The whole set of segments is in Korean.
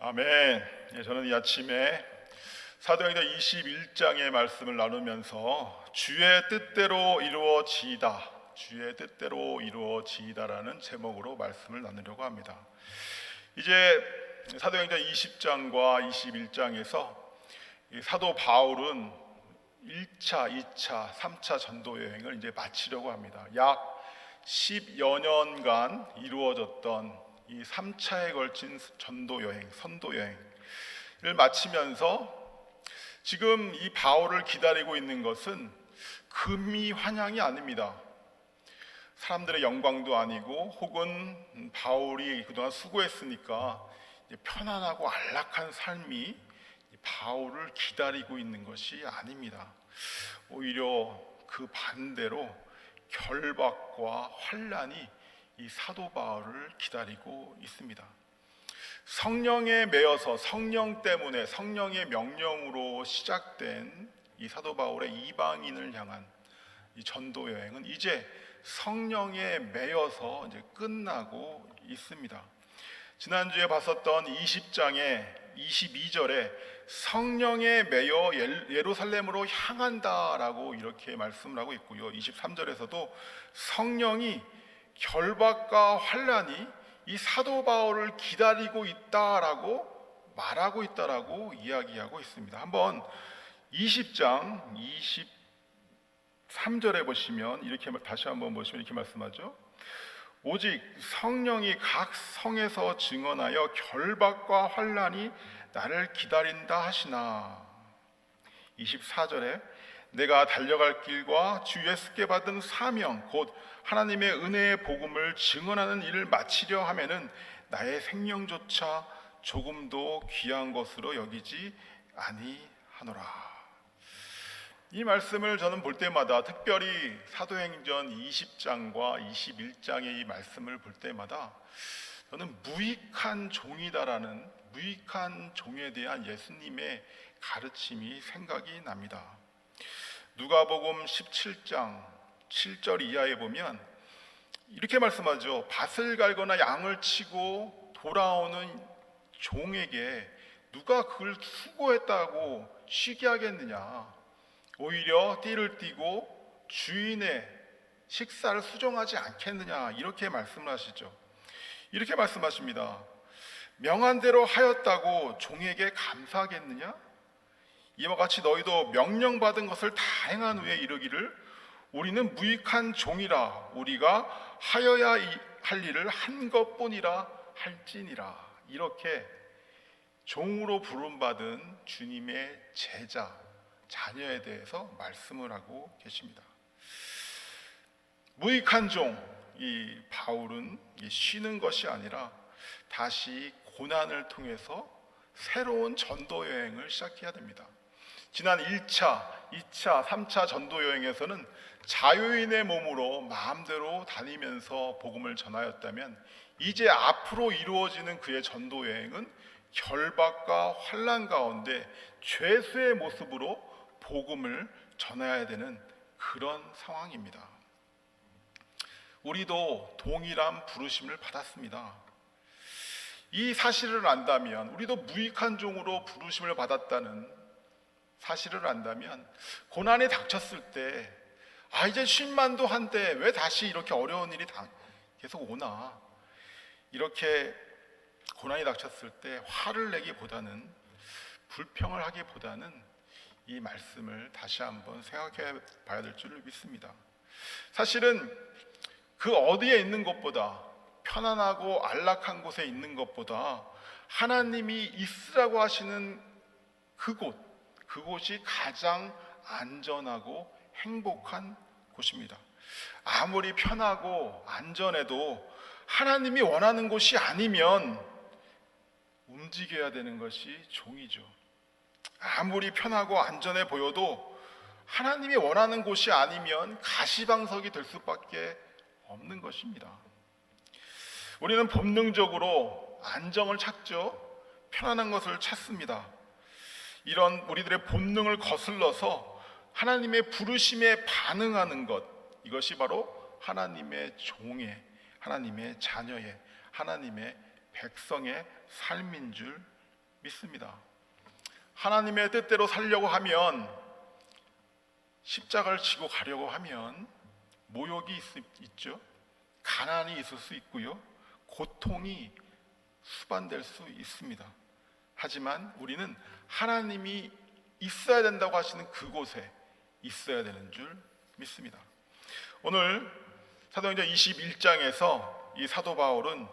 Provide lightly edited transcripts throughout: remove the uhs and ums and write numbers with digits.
아멘. 저는 이 아침에 사도행전 21장의 말씀을 나누면서 주의 뜻대로 이루어지이다, 주의 뜻대로 이루어지이다라는 제목으로 말씀을 나누려고 합니다. 이제 사도행전 20장과 21장에서 사도 바울은 1차, 2차, 3차 전도 여행을 이제 마치려고 합니다. 약 10여 년간 이루어졌던 이 3차에 걸친 전도 여행, 선도 여행을 마치면서 지금 이 바울을 기다리고 있는 것은 금이 환향이 아닙니다. 사람들의 영광도 아니고 혹은 바울이 그동안 수고했으니까 편안하고 안락한 삶이 바울을 기다리고 있는 것이 아닙니다. 오히려 그 반대로 결박과 환난이 이 사도 바울을 기다리고 있습니다. 성령에 매여서 성령 때문에 성령의 명령으로 시작된 이 사도 바울의 이방인을 향한 이 전도 여행은 이제 성령에 매여서 이제 끝나고 있습니다. 지난주에 봤었던 20장의 22절에 성령에 매여 예루살렘으로 향한다라고 이렇게 말씀을 하고 있고요. 23절에서도 성령이 결박과 환난이 이 사도 바울을 기다리고 있다라고 말하고 있다라고 이야기하고 있습니다. 한번 20장 23절에 보시면 이렇게 다시 한번 보시면 이렇게 말씀하죠. 오직 성령이 각 성에서 증언하여 결박과 환난이 나를 기다린다 하시나. 24절에 내가 달려갈 길과 주 예수께 받은 사명 곧 하나님의 은혜의 복음을 증언하는 일을 마치려 하면은 나의 생명조차 조금도 귀한 것으로 여기지 아니하노라. 이 말씀을 저는 볼 때마다, 특별히 사도행전 20장과 21장의 이 말씀을 볼 때마다 저는 무익한 종이다라는, 무익한 종에 대한 예수님의 가르침이 생각이 납니다. 누가복음 17장 7절 이하에 보면 이렇게 말씀하죠. 밭을 갈거나 양을 치고 돌아오는 종에게 누가 그걸 수고했다고 쉬게 하겠느냐. 오히려 띠를 띠고 주인의 식사를 수정하지 않겠느냐, 이렇게 말씀을 하시죠. 이렇게 말씀하십니다. 명한 대로 하였다고 종에게 감사하겠느냐? 이와 같이 너희도 명령받은 것을 다 행한 후에 이르기를 우리는 무익한 종이라, 우리가 하여야 할 일을 한 것뿐이라 할지니라. 이렇게 종으로 부름받은 주님의 제자, 자녀에 대해서 말씀을 하고 계십니다. 무익한 종, 이 바울은 쉬는 것이 아니라 다시 고난을 통해서 새로운 전도 여행을 시작해야 됩니다. 지난 1차, 2차, 3차 전도 여행에서는 자유인의 몸으로 마음대로 다니면서 복음을 전하였다면 이제 앞으로 이루어지는 그의 전도 여행은 결박과 환난 가운데 죄수의 모습으로 복음을 전해야 되는 그런 상황입니다. 우리도 동일한 부르심을 받았습니다. 이 사실을 안다면, 우리도 무익한 종으로 부르심을 받았다는 사실을 안다면 고난이 닥쳤을 때 이제 쉴만도 한데 왜 다시 이렇게 어려운 일이 계속 오나, 이렇게 고난이 닥쳤을 때 화를 내기보다는, 불평을 하기보다는 이 말씀을 다시 한번 생각해 봐야 될 줄 믿습니다. 사실은 그 어디에 있는 것보다, 편안하고 안락한 곳에 있는 것보다 하나님이 있으라고 하시는 그곳이 가장 안전하고 행복한 곳입니다. 아무리 편하고 안전해도 하나님이 원하는 곳이 아니면 움직여야 되는 것이 종이죠. 아무리 편하고 안전해 보여도 하나님이 원하는 곳이 아니면 가시방석이 될 수밖에 없는 것입니다. 우리는 본능적으로 안정을 찾죠. 편안한 것을 찾습니다. 이런 우리들의 본능을 거슬러서 하나님의 부르심에 반응하는 것, 이것이 바로 하나님의 종의, 하나님의 자녀의, 하나님의 백성의 삶인 줄 믿습니다. 하나님의 뜻대로 살려고 하면, 십자가를 지고 가려고 하면 모욕이 있죠. 가난이 있을 수 있고요. 고통이 수반될 수 있습니다. 하지만 우리는 하나님이 있어야 된다고 하시는 그곳에 있어야 되는 줄 믿습니다. 오늘 사도행전 21장에서 이 사도 바울은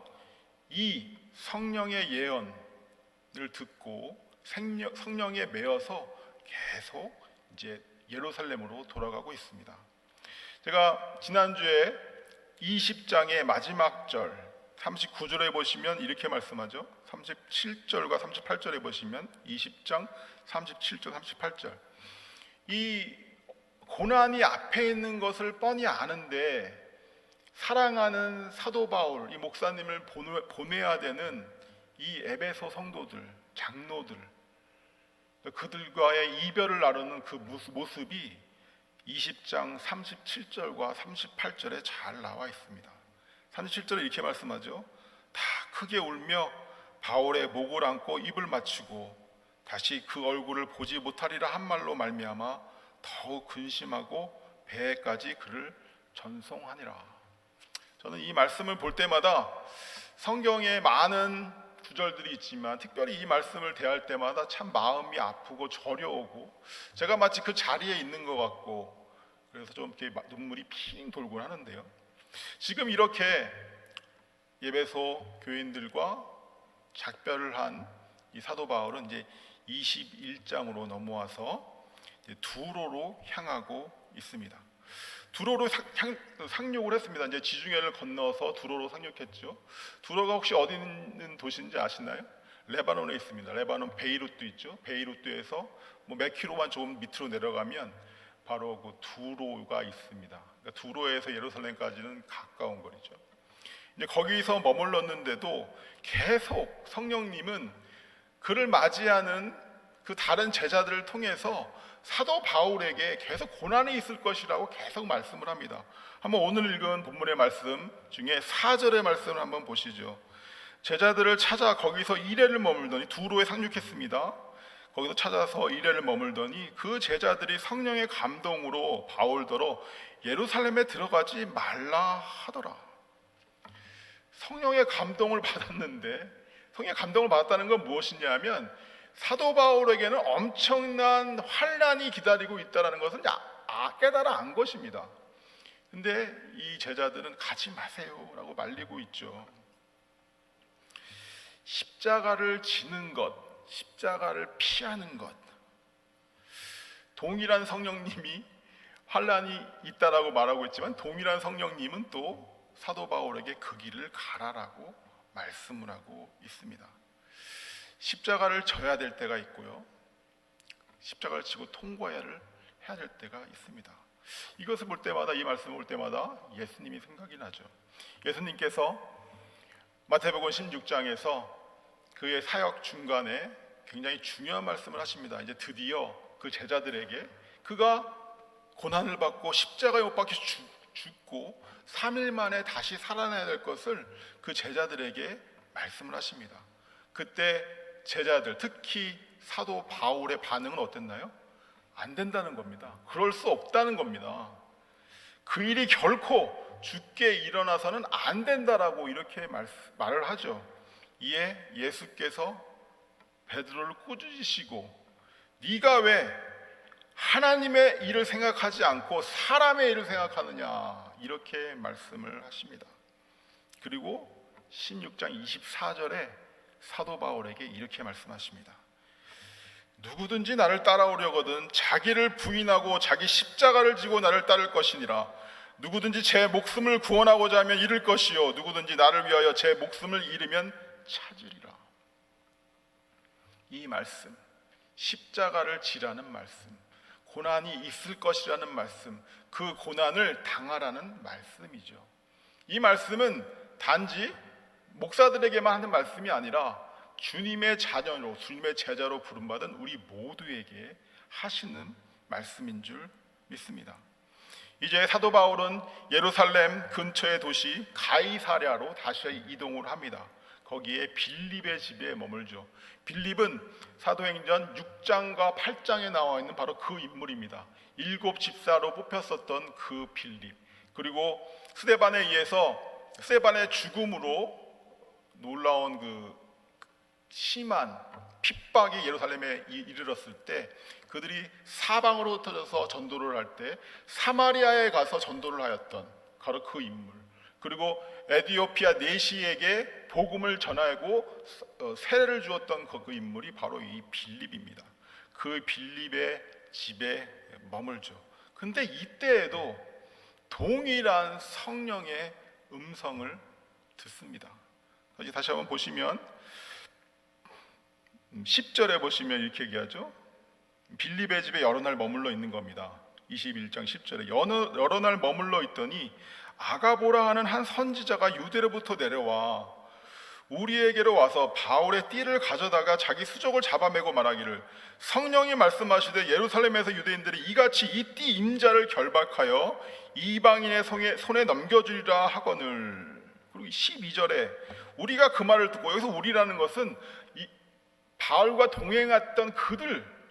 이 성령의 예언을 듣고 성령에 매여서 계속 이제 예루살렘으로 돌아가고 있습니다. 제가 지난주에 20장의 마지막 절 39절에 보시면 이렇게 말씀하죠. 37절과 38절에 보시면 20장 37절 38절, 이 고난이 앞에 있는 것을 뻔히 아는데 사랑하는 사도 바울, 이 목사님을 보내야 되는 이 에베소 성도들, 장로들, 그들과의 이별을 나누는 그 모습이 20장 37절과 38절에 잘 나와 있습니다. 37절에 이렇게 말씀하죠. 다 크게 울며 바울의 목을 안고 입을 맞추고 다시 그 얼굴을 보지 못하리라 한 말로 말미암아 더욱 근심하고 배에까지 그를 전송하니라. 저는 이 말씀을 볼 때마다 성경에 많은 구절들이 있지만 특별히 이 말씀을 대할 때마다 참 마음이 아프고 저려오고 제가 마치 그 자리에 있는 것 같고 그래서 좀 이렇게 눈물이 핑 돌곤 하는데요. 지금 이렇게 에베소 교인들과 작별을 한 이 사도 바울은 이제 21장으로 넘어와서 이제 두로로 향하고 있습니다. 두로로 상륙을 했습니다. 이제 지중해를 건너서 두로로 상륙했죠. 두로가 혹시 어디 있는 도시인지 아시나요? 레바논에 있습니다. 레바논 베이루트 있죠. 베이루트에서 뭐 몇 킬로만 조금 밑으로 내려가면 바로 그 두로가 있습니다. 그러니까 두로에서 예루살렘까지는 가까운 거리죠. 이제 거기서 머물렀는데도 계속 성령님은 그를 맞이하는 그 다른 제자들을 통해서 사도 바울에게 계속 고난이 있을 것이라고 계속 말씀을 합니다. 한번 오늘 읽은 본문의 말씀 중에 4절의 말씀을 한번 보시죠. 제자들을 찾아 거기서 2회를 머물더니 두로에 상륙했습니다. 거기서 찾아서 2회를 머물더니 그 제자들이 성령의 감동으로 바울더러 예루살렘에 들어가지 말라 하더라. 성령의 감동을 받았는데, 성령의 감동을 받았다는 건 무엇이냐면 사도 바울에게는 엄청난 환난이 기다리고 있다는 것을 깨달아 안 것입니다. 근데 이 제자들은 가지 마세요 라고 말리고 있죠. 십자가를 지는 것, 십자가를 피하는 것, 동일한 성령님이 환난이 있다라고 말하고 있지만 동일한 성령님은 또 사도 바울에게 그 길을 가라라고 말씀을 하고 있습니다. 십자가를 져야 될 때가 있고요, 십자가를 지고 통과해야 될 때가 있습니다. 이것을 볼 때마다, 이 말씀을 볼 때마다 예수님이 생각이 나죠. 예수님께서 마태복음 16장에서 그의 사역 중간에 굉장히 중요한 말씀을 하십니다. 이제 드디어 그 제자들에게 그가 고난을 받고 십자가에 못 박혀 죽고 3일 만에 다시 살아나야 될 것을 그 제자들에게 말씀을 하십니다. 그때 제자들, 특히 사도 바울의 반응은 어땠나요? 안 된다는 겁니다. 그럴 수 없다는 겁니다. 그 일이 결코 죽게 일어나서는 안 된다라고 이렇게 말을 하죠. 이에 예수께서 베드로를 꾸짖으시고 네가 왜 하나님의 일을 생각하지 않고 사람의 일을 생각하느냐, 이렇게 말씀을 하십니다. 그리고 16장 24절에 사도 바울에게 이렇게 말씀하십니다. 누구든지 나를 따라오려거든 자기를 부인하고 자기 십자가를 지고 나를 따를 것이니라. 누구든지 제 목숨을 구원하고자 하면 잃을 것이요 누구든지 나를 위하여 제 목숨을 잃으면 찾으리라. 이 말씀, 십자가를 지라는 말씀, 고난이 있을 것이라는 말씀, 그 고난을 당하라는 말씀이죠. 이 말씀은 단지 목사들에게만 하는 말씀이 아니라 주님의 자녀로, 주님의 제자로 부름받은 우리 모두에게 하시는 말씀인 줄 믿습니다. 이제 사도 바울은 예루살렘 근처의 도시 가이사랴로 다시 이동을 합니다. 거기에 빌립의 집에 머물죠. 빌립은 사도행전 6장과 8장에 나와 있는 바로 그 인물입니다. 7 집사로 뽑혔었던 그 빌립. 그리고 스데반에 의해서 스데반의 죽음으로 놀라운 그 심한 핍박이 예루살렘에 이르렀을 때 그들이 사방으로 흩어져서 전도를 할 때 사마리아에 가서 전도를 하였던 바로 그 인물. 그리고 에티오피아 내시에게 복음을 전하고 세례를 주었던 그 인물이 바로 이 빌립입니다. 그 빌립의 집에 머물죠. 근데 이때에도 동일한 성령의 음성을 듣습니다. 다시 한번 보시면 10절에 보시면 이렇게 얘기하죠. 빌립의 집에 여러 날 머물러 있는 겁니다. 21장 10절에 여러 날 머물러 있더니 아가보라 하는 한 선지자가 유대로부터 내려와 우리에게로 와서 바울의 띠를 가져다가 자기 수족을 잡아매고 말하기를 성령이 말씀하시되 예루살렘에서 유대인들이 이같이 이 띠 임자를 결박하여 이방인의 손에 넘겨주리라 하거늘. 그리고 12절에 우리가 그 말을 듣고, 여기서 우리라는 것은 바울과 동행했던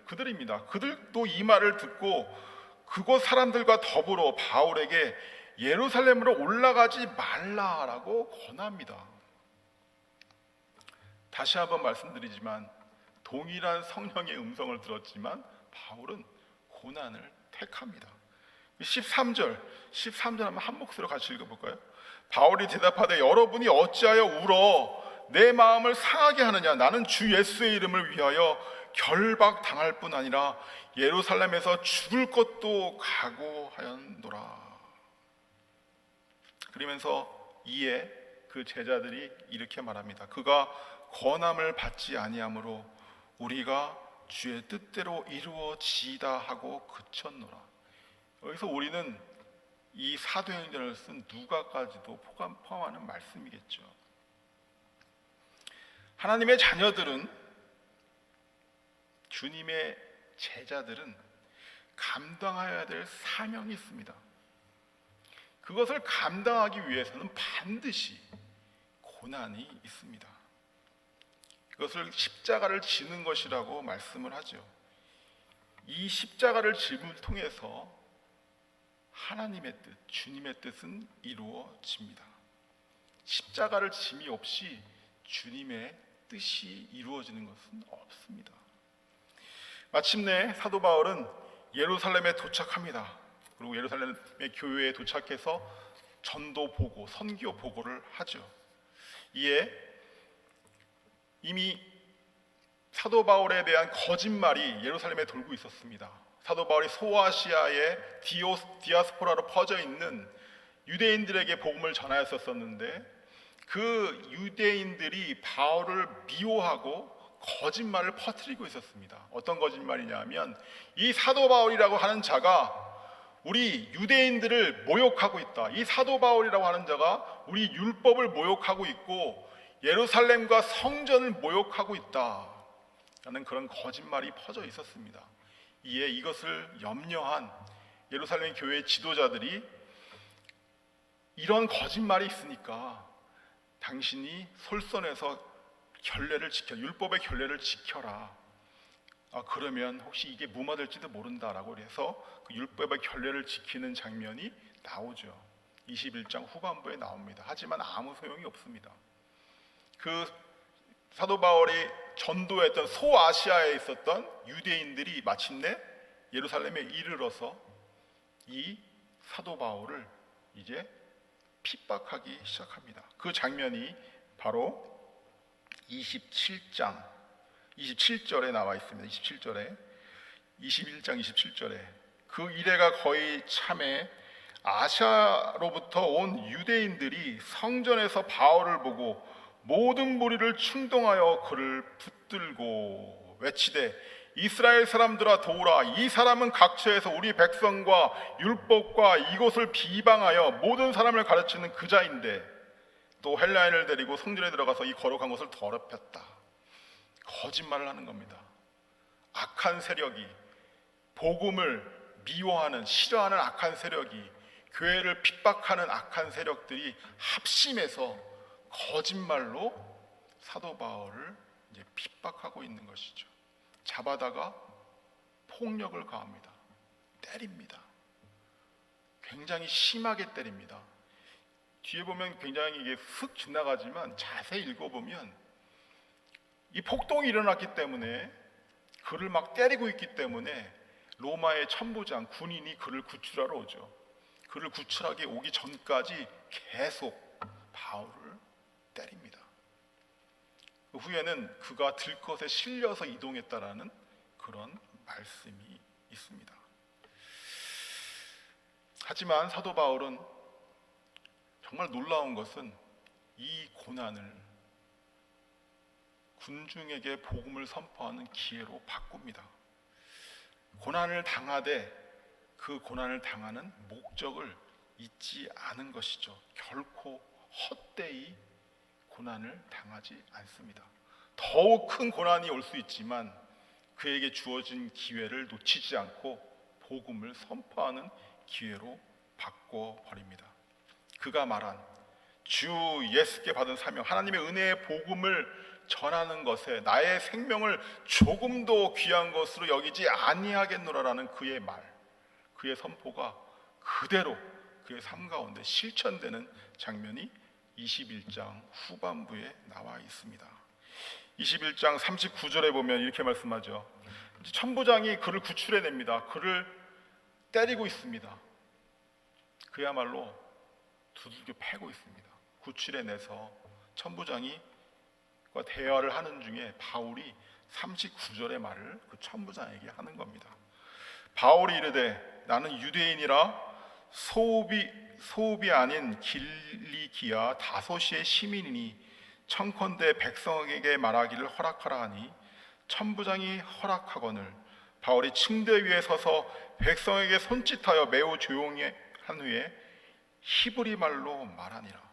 그들입니다. 그들도 이 말을 듣고 그곳 사람들과 더불어 바울에게 예루살렘으로 올라가지 말라라고 권합니다. 다시 한번 말씀드리지만 동일한 성령의 음성을 들었지만 바울은 고난을 택합니다. 13절 한번 한 목소리로 같이 읽어볼까요? 바울이 대답하되 여러분이 어찌하여 울어 내 마음을 상하게 하느냐. 나는 주 예수의 이름을 위하여 결박당할 뿐 아니라 예루살렘에서 죽을 것도 각오하였노라. 그러면서 이에 그 제자들이 이렇게 말합니다. 그가 권함을 받지 아니하므로 우리가 주의 뜻대로 이루어지이다 하고 그쳤노라. 여기서 우리는 이 사도행전을 쓴 누가까지도 포함하는 말씀이겠죠. 하나님의 자녀들은, 주님의 제자들은 감당해야 될 사명이 있습니다. 그것을 감당하기 위해서는 반드시 고난이 있습니다. 그것을 십자가를 지는 것이라고 말씀을 하죠. 이 십자가를 짐을 통해서 하나님의 뜻, 주님의 뜻은 이루어집니다. 십자가를 짐이 없이 주님의 뜻이 이루어지는 것은 없습니다. 마침내 사도 바울은 예루살렘에 도착합니다. 그리고 예루살렘의 교회에 도착해서 전도 보고, 선교 보고를 하죠. 이에 이미 사도 바울에 대한 거짓말이 예루살렘에 돌고 있었습니다. 사도 바울이 소아시아의 디아스포라로 퍼져 있는 유대인들에게 복음을 전하였었는데 그 유대인들이 바울을 미워하고 거짓말을 퍼뜨리고 있었습니다. 어떤 거짓말이냐 하면 이 사도 바울이라고 하는 자가 우리 유대인들을 모욕하고 있다. 이 사도 바울이라고 하는 자가 우리 율법을 모욕하고 있고 예루살렘과 성전을 모욕하고 있다 라는 그런 거짓말이 퍼져 있었습니다. 이에 이것을 염려한 예루살렘 교회 지도자들이 이런 거짓말이 있으니까 당신이 솔선해서 결례를 지켜, 율법의 결례를 지켜라. 그러면 혹시 이게 무마될지도 모른다라고 해서 그 율법의 결례를 지키는 장면이 나오죠. 21장 후반부에 나옵니다. 하지만 아무 소용이 없습니다. 그 사도 바울이 전도했던 소아시아에 있었던 유대인들이 마침내 예루살렘에 이르러서 이 사도 바울을 이제 핍박하기 시작합니다. 그 장면이 바로 27장 27절에 나와 있습니다. 27절에 21장 27절에 그 이래가 거의 참에 아시아로부터 온 유대인들이 성전에서 바울을 보고 모든 무리를 충동하여 그를 붙들고 외치되 이스라엘 사람들아 도우라. 이 사람은 각처에서 우리 백성과 율법과 이곳을 비방하여 모든 사람을 가르치는 그 자인데 또 헬라인을 데리고 성전에 들어가서 이 거룩한 것을 더럽혔다. 거짓말을 하는 겁니다. 악한 세력이, 복음을 미워하는, 싫어하는 악한 세력이, 교회를 핍박하는 악한 세력들이 합심해서 거짓말로 사도 바울을 이제 핍박하고 있는 것이죠. 잡아다가 폭력을 가합니다. 때립니다. 굉장히 심하게 때립니다. 뒤에 보면 굉장히 이게 슥 지나가지만 자세히 읽어보면 이 폭동이 일어났기 때문에 그를 막 때리고 있기 때문에 로마의 천부장 군인이 그를 구출하러 오죠. 그를 구출하게 오기 전까지 계속 바울을 때립니다. 그 후에는 그가 들것에 실려서 이동했다라는 그런 말씀이 있습니다. 하지만 사도 바울은 정말 놀라운 것은 이 고난을 군중에게 복음을 선포하는 기회로 바꿉니다. 고난을 당하되 그 고난을 당하는 목적을 잊지 않은 것이죠. 결코 헛되이 고난을 당하지 않습니다. 더욱 큰 고난이 올 수 있지만 그에게 주어진 기회를 놓치지 않고 복음을 선포하는 기회로 바꿔버립니다. 그가 말한 주 예수께 받은 사명, 하나님의 은혜의 복음을 전하는 것에 나의 생명을 조금도 귀한 것으로 여기지 아니하겠노라라는 그의 말, 그의 선포가 그대로 그의 삶 가운데 실천되는 장면이 21장 후반부에 나와 있습니다. 21장 39절에 보면 이렇게 말씀하죠. 천부장이 그를 구출해냅니다. 그를 때리고 있습니다. 그야말로 두들겨 패고 있습니다. 구출해내서 천부장이 대화를 하는 중에 바울이 39절의 말을 그 천부장에게 하는 겁니다. 바울이 이르되 나는 유대인이라 소읍이 아닌 길리기아 다소시의 시민이니 청컨대 백성에게 말하기를 허락하라 하니 천부장이 허락하거늘 바울이 층대 위에 서서 백성에게 손짓하여 매우 조용히 한 후에 히브리 말로 말하니라.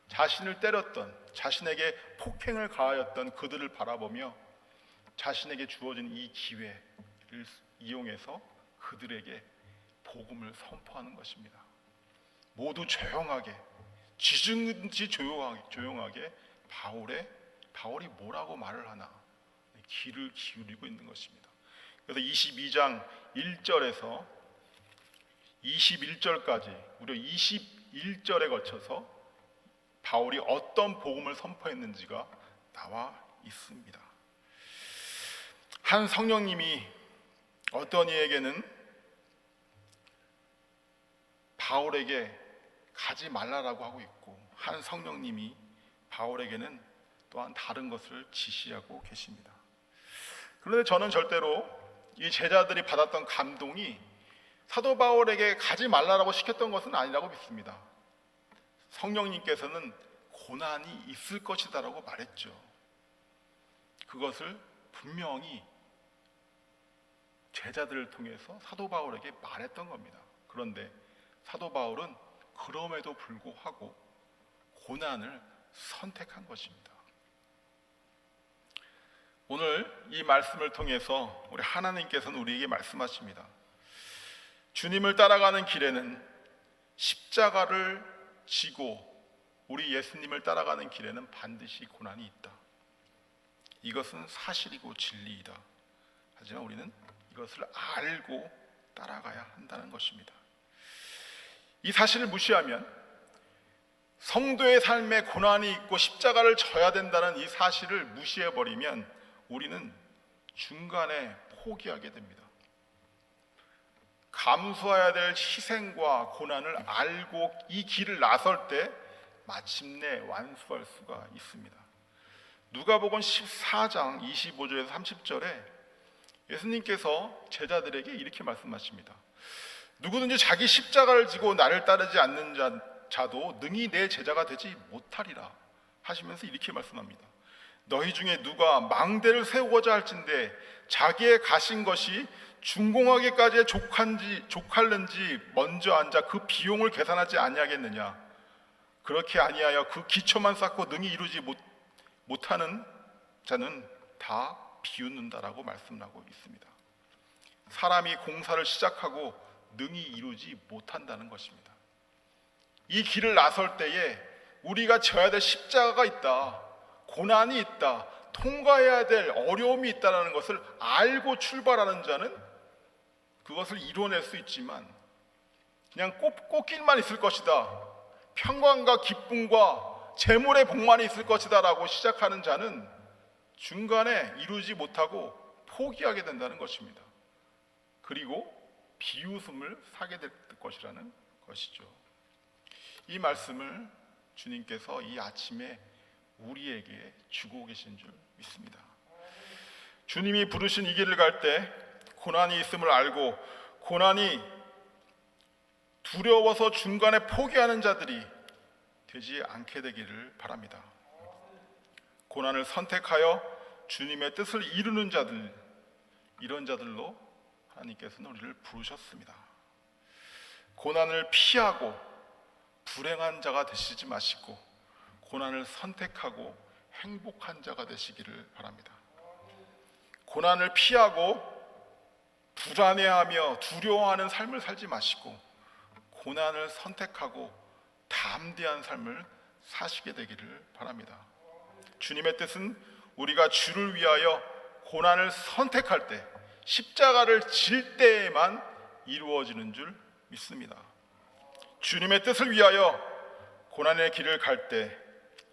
자신을 때렸던, 자신에게 폭행을 가하였던 그들을 바라보며 자신에게 주어진 이 기회를 이용해서 그들에게 복음을 선포하는 것입니다. 모두 조용하게, 짖은지 조용하게 바울이 뭐라고 말을 하나 귀를 기울이고 있는 것입니다. 그래서 22장 1절에서 21절까지 무려 21절에 거쳐서 바울이 어떤 복음을 선포했는지가 나와 있습니다. 한 성령님이 어떤 이에게는 바울에게 가지 말라라고 하고 있고 한 성령님이 바울에게는 또한 다른 것을 지시하고 계십니다. 그런데 저는 절대로 이 제자들이 받았던 감동이 사도 바울에게 가지 말라라고 시켰던 것은 아니라고 믿습니다. 성령님께서는 고난이 있을 것이다라고 말했죠. 그것을 분명히 제자들을 통해서 사도 바울에게 말했던 겁니다. 그런데 사도 바울은 그럼에도 불구하고 고난을 선택한 것입니다. 오늘 이 말씀을 통해서 우리 하나님께서는 우리에게 말씀하십니다. 주님을 따라가는 길에는 십자가를 지고 우리 예수님을 따라가는 길에는 반드시 고난이 있다. 이것은 사실이고 진리이다. 하지만 우리는 이것을 알고 따라가야 한다는 것입니다. 이 사실을 무시하면 성도의 삶에 고난이 있고 십자가를 져야 된다는 이 사실을 무시해버리면 우리는 중간에 포기하게 됩니다. 감수해야 될 희생과 고난을 알고 이 길을 나설 때 마침내 완수할 수가 있습니다. 누가복음 14장 25절에서 30절에 예수님께서 제자들에게 이렇게 말씀하십니다. 누구든지 자기 십자가를 지고 나를 따르지 않는 자도 능히 내 제자가 되지 못하리라 하시면서 이렇게 말씀합니다. 너희 중에 누가 망대를 세우고자 할진대 자기의 가신 것이 준공하기까지 족할는지 먼저 앉아 그 비용을 계산하지 아니하겠느냐. 그렇게 아니하여 그 기초만 쌓고 능히 이루지 못하는 자는 다 비웃는다라고 말씀하고 있습니다. 사람이 공사를 시작하고 능히 이루지 못한다는 것입니다. 이 길을 나설 때에 우리가 져야 될 십자가가 있다. 고난이 있다, 통과해야 될 어려움이 있다는 것을 알고 출발하는 자는 그것을 이뤄낼 수 있지만 그냥 꽃길만 있을 것이다, 평강과 기쁨과 재물의 복만이 있을 것이다 라고 시작하는 자는 중간에 이루지 못하고 포기하게 된다는 것입니다. 그리고 비웃음을 사게 될 것이라는 것이죠. 이 말씀을 주님께서 이 아침에 우리에게 주고 계신 줄 믿습니다. 주님이 부르신 이 길을 갈 때 고난이 있음을 알고 고난이 두려워서 중간에 포기하는 자들이 되지 않게 되기를 바랍니다. 고난을 선택하여 주님의 뜻을 이루는 자들, 이런 자들로 하나님께서는 우리를 부르셨습니다. 고난을 피하고 불행한 자가 되시지 마시고 고난을 선택하고 행복한 자가 되시기를 바랍니다. 고난을 피하고 불안해하며 두려워하는 삶을 살지 마시고 고난을 선택하고 담대한 삶을 사시게 되기를 바랍니다. 주님의 뜻은 우리가 주를 위하여 고난을 선택할 때, 십자가를 질 때에만 이루어지는 줄 믿습니다. 주님의 뜻을 위하여 고난의 길을 갈 때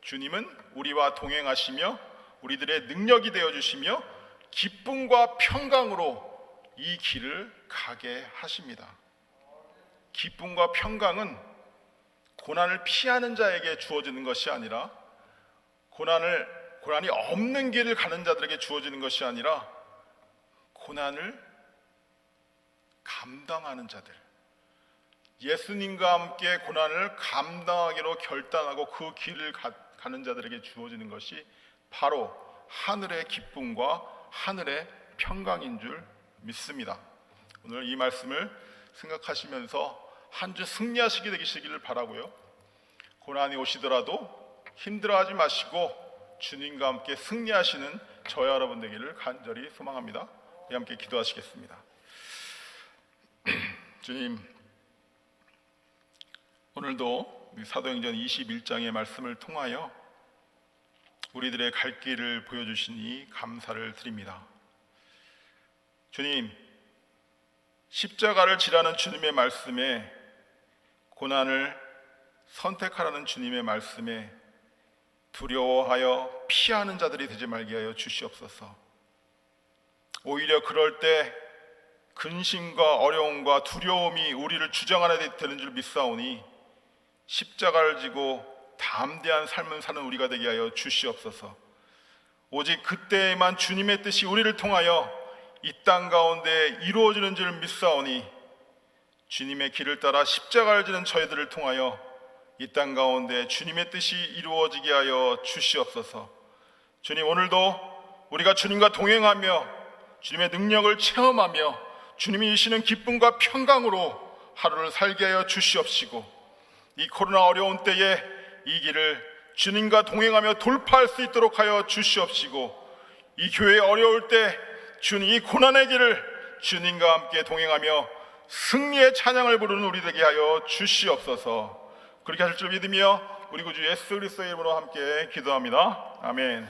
주님은 우리와 동행하시며 우리들의 능력이 되어주시며 기쁨과 평강으로 이 길을 가게 하십니다. 기쁨과 평강은 고난을 피하는 자에게 주어지는 것이 아니라 고난이 없는 길을 가는 자들에게 주어지는 것이 아니라 고난을 감당하는 자들, 예수님과 함께 고난을 감당하기로 결단하고 그 길을 가는 자들에게 주어지는 것이 바로 하늘의 기쁨과 하늘의 평강인 줄 믿습니다. 오늘 이 말씀을 생각하시면서 한 주 승리하시게 되시기를 바라고요. 고난이 오시더라도 힘들어하지 마시고 주님과 함께 승리하시는 저와 여러분 되기를 간절히 소망합니다. 우리 함께 기도하시겠습니다. 주님, 오늘도 사도행전 21장의 말씀을 통하여 우리들의 갈 길을 보여주시니 감사를 드립니다. 주님, 십자가를 지라는 주님의 말씀에, 고난을 선택하라는 주님의 말씀에 두려워하여 피하는 자들이 되지 말게 하여 주시옵소서. 오히려 그럴 때 근심과 어려움과 두려움이 우리를 주장하게 되는 줄 믿사오니 십자가를 지고 담대한 삶을 사는 우리가 되게 하여 주시옵소서. 오직 그때에만 주님의 뜻이 우리를 통하여 이 땅 가운데 이루어지는 줄 믿사오니 주님의 길을 따라 십자가를 지는 저희들을 통하여 이 땅 가운데 주님의 뜻이 이루어지게 하여 주시옵소서. 주님, 오늘도 우리가 주님과 동행하며 주님의 능력을 체험하며 주님이 주시는 기쁨과 평강으로 하루를 살게 하여 주시옵시고, 이 코로나 어려운 때에 이 길을 주님과 동행하며 돌파할 수 있도록 하여 주시옵시고, 이 교회 어려울 때 주님 이 고난의 길을 주님과 함께 동행하며 승리의 찬양을 부르는 우리 되게 하여 주시옵소서. 그렇게 하실 줄 믿으며 우리 구주 예수 그리스도의 이름으로 함께 기도합니다. 아멘.